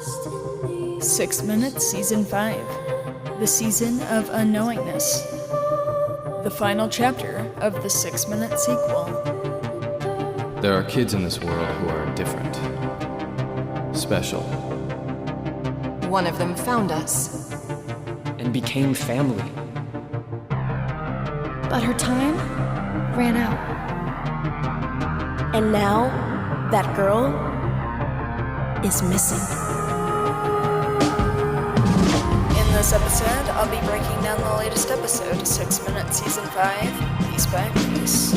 6 Minutes Season 5. The Season of Unknowingness. The final chapter of the 6 Minute sequel. There are kids in this world who are different. Special. One of them found us. And became family. But her time ran out. And now, that girl is missing. In this episode, I'll be breaking down the latest episode, 6 Minutes Season 5, Piece by Piece.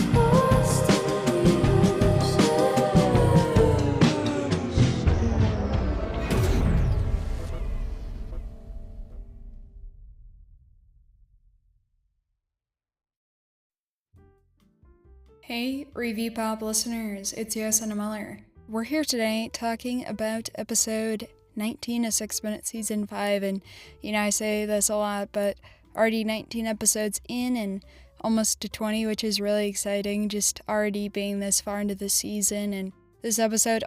Hey, Review Pop listeners, it's Landon Mueller. We're here today talking about episode 19 of 6 Minutes Season 5, and I say this a lot, but already 19 episodes in and almost to 20, which is really exciting, just already being this far into the season. And this episode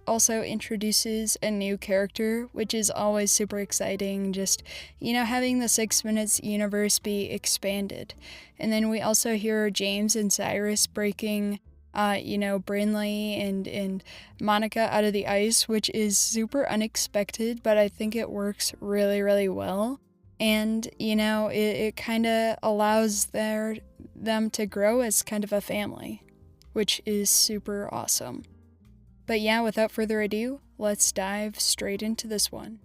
also introduces a new character, which is always super exciting, just, having the 6 Minutes universe be expanded. And then we also hear James and Cyrus breaking Brinley and Monica out of the ice, which is super unexpected, but I think it works really, really well. And, it kind of allows them to grow as kind of a family, which is super awesome. But yeah, without further ado, let's dive straight into this one.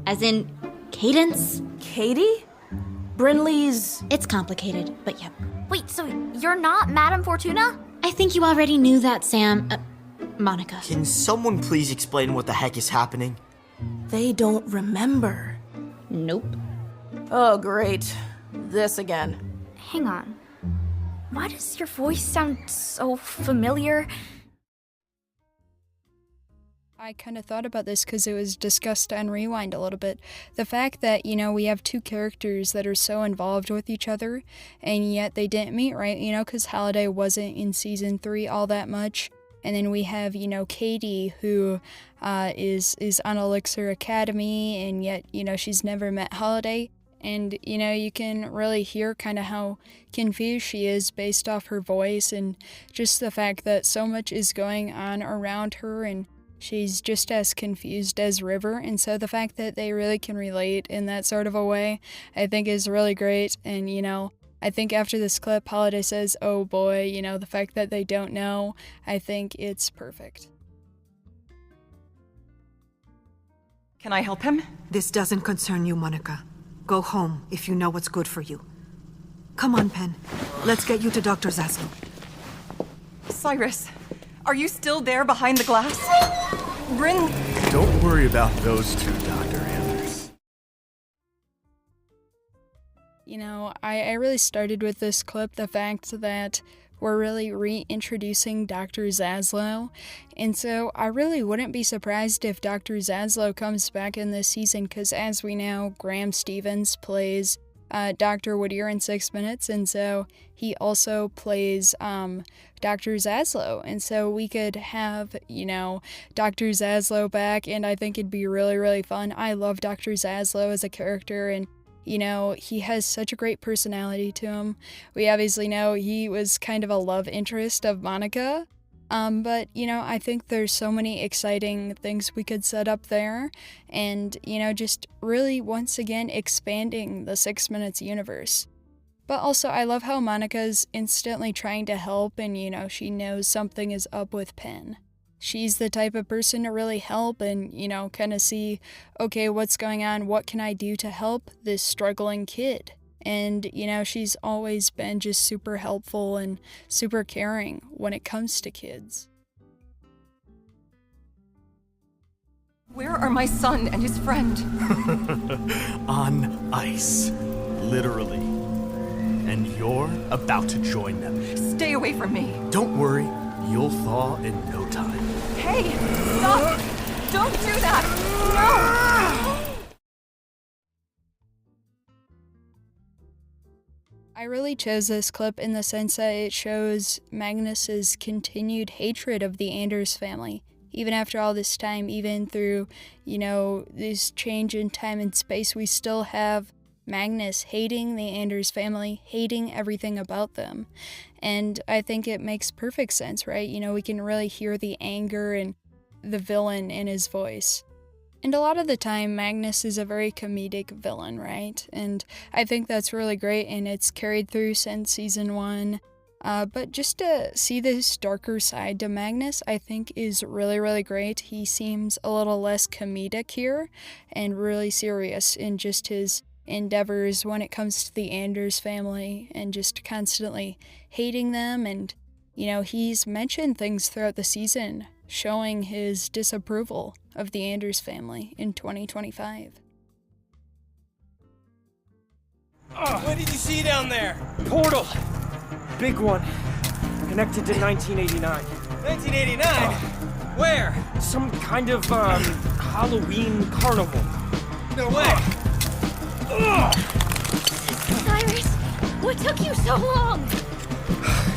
As in, cadence? Katie? Brinley's... It's complicated, but yep. Wait, so you're not Madame Fortuna? I think you already knew that, Sam. Monica. Can someone please explain what the heck is happening? They don't remember. Nope. Oh, great. This again. Hang on. Why does your voice sound so familiar? I kind of thought about this because it was discussed on Rewind a little bit. The fact that, we have two characters that are so involved with each other, and yet they didn't meet, right? Because Holiday wasn't in Season 3 all that much. And then we have, Katie, who is on Elixir Academy, and yet, she's never met Holiday. And, you can really hear kind of how confused she is based off her voice and just the fact that so much is going on around her and she's just as confused as River. And so the fact that they really can relate in that sort of a way, I think is really great. And, I think after this clip, Holiday says, oh boy, the fact that they don't know, I think it's perfect. Can I help him? This doesn't concern you, Monica. Go home if you know what's good for you. Come on, Penn. Let's get you to Dr. Zaslow. Cyrus, are you still there behind the glass? Bryn... Don't worry about those two, Dr. Anders. I really started with this clip the fact that we're really reintroducing Dr. Zaslow, and so I really wouldn't be surprised if Dr. Zaslow comes back in this season, because as we know, Graham Stevens plays Dr. Whittier in 6 Minutes, and so he also plays Dr. Zaslow, and so we could have, Dr. Zaslow back, and I think it'd be really, really fun. I love Dr. Zaslow as a character, and he has such a great personality to him. We obviously know he was kind of a love interest of Monica. But, I think there's so many exciting things we could set up there. And, just really, once again, expanding the 6 Minutes universe. But also, I love how Monica's instantly trying to help and, she knows something is up with Penn. She's the type of person to really help and, kind of see, okay, what's going on? What can I do to help this struggling kid? And, she's always been just super helpful and super caring when it comes to kids. Where are my son and his friend? On ice. Literally. And you're about to join them. Stay away from me. Don't worry, you'll thaw in no time. Hey, stop! Don't do that! No! I really chose this clip in the sense that it shows Magnus's continued hatred of the Anders family. Even after all this time, even through, this change in time and space, we still have Magnus hating the Anders family, hating everything about them. And I think it makes perfect sense, right? We can really hear the anger and the villain in his voice. And a lot of the time, Magnus is a very comedic villain, right? And I think that's really great, and it's carried through since season 1. But just to see this darker side to Magnus, I think is really, really great. He seems a little less comedic here and really serious in just his endeavors when it comes to the Anders family and just constantly hating them. And, he's mentioned things throughout the season showing his disapproval of the Anders family in 2025. What did you see down there? Portal! Big one. Connected to 1989. 1989? Where? Some kind of, Halloween carnival. No way! Cyrus, what took you so long?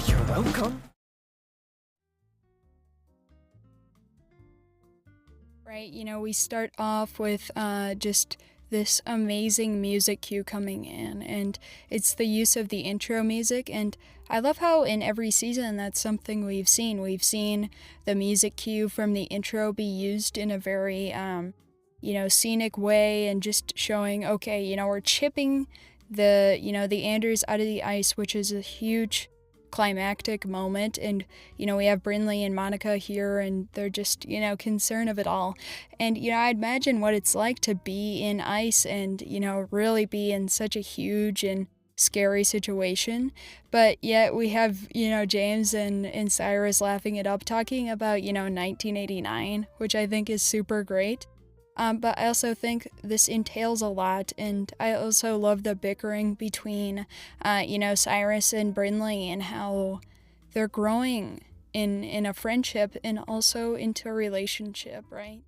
You're welcome. Right, we start off with just this amazing music cue coming in, and it's the use of the intro music, and I love how in every season that's something we've seen. We've seen the music cue from the intro be used in a very, scenic way, and just showing, okay, we're chipping the Anders out of the ice, which is a huge climactic moment, and we have Brinley and Monica here, and they're just concerned of it all. And I imagine what it's like to be in ice and really be in such a huge and scary situation, but yet we have James and Cyrus laughing it up, talking about 1989, which I think is super great. But I also think this entails a lot, and I also love the bickering between, Cyrus and Brinley, and how they're growing in a friendship and also into a relationship, right?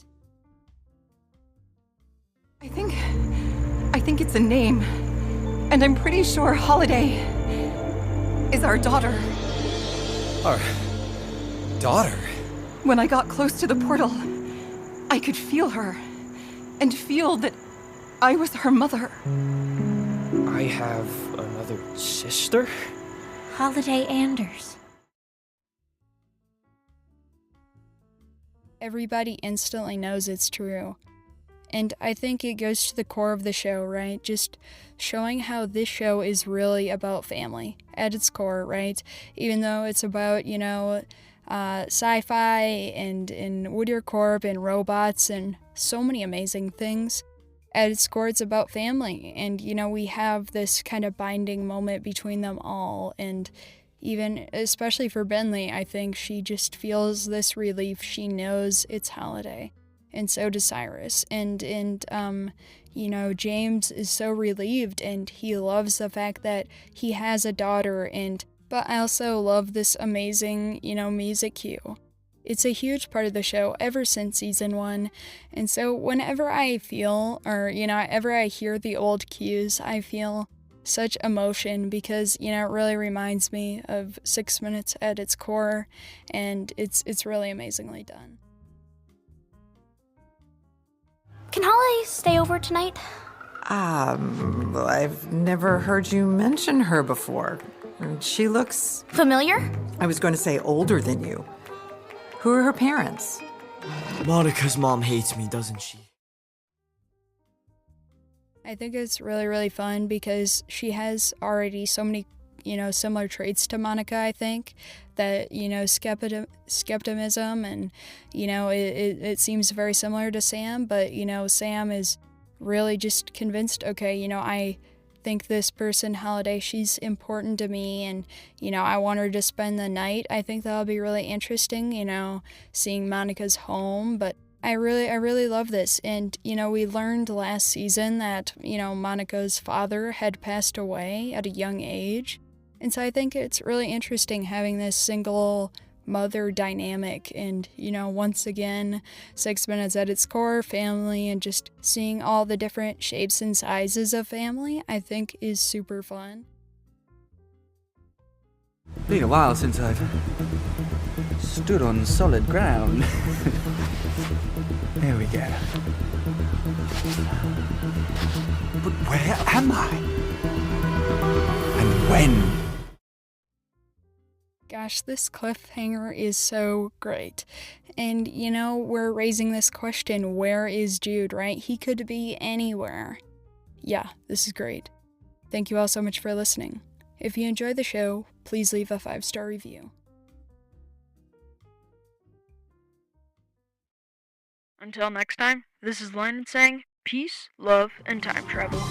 I think it's a name, and I'm pretty sure Holiday is our daughter. Our daughter? When I got close to the portal, I could feel her. And feel that I was her mother. I have another sister? Holiday Anders. Everybody instantly knows it's true. And I think it goes to the core of the show, right? Just showing how this show is really about family at its core, right? Even though it's about, sci-fi and Whittier Corp and robots and so many amazing things. At its core, it's about family, and we have this kind of binding moment between them all, and even especially for Bentley, I think she just feels this relief. She knows it's Holiday, and so does Cyrus, and James is so relieved, and he loves the fact that he has a daughter, but I also love this amazing, music cue. It's a huge part of the show ever since season 1, and so whenever I feel, or, ever I hear the old cues, I feel such emotion because, it really reminds me of 6 Minutes at its core, and it's really amazingly done. Can Holiday stay over tonight? I've never heard you mention her before. She looks... familiar? I was going to say older than you. Who are her parents? Monica's mom hates me, doesn't she? I think it's really, really fun because she has already so many, similar traits to Monica, I think, that, skepticism and, it seems very similar to Sam, but, Sam is really just convinced, okay, I think this person, Holiday, she's important to me, and I want her to spend the night. I think that'll be really interesting, seeing Monica's home, but I really love this. And we learned last season that Monica's father had passed away at a young age, and so I think it's really interesting having this single mother dynamic, and once again, 6 Minutes at its core, family, and just seeing all the different shapes and sizes of family, I think is super fun. Been a while since I've stood on solid ground. There we go. But where am I? And when? Gosh, this cliffhanger is so great. And, you know, we're raising this question, where is Jude, right? He could be anywhere. Yeah, this is great. Thank you all so much for listening. If you enjoy the show, please leave a 5-star review. Until next time, this is Landon saying peace, love, and time travel.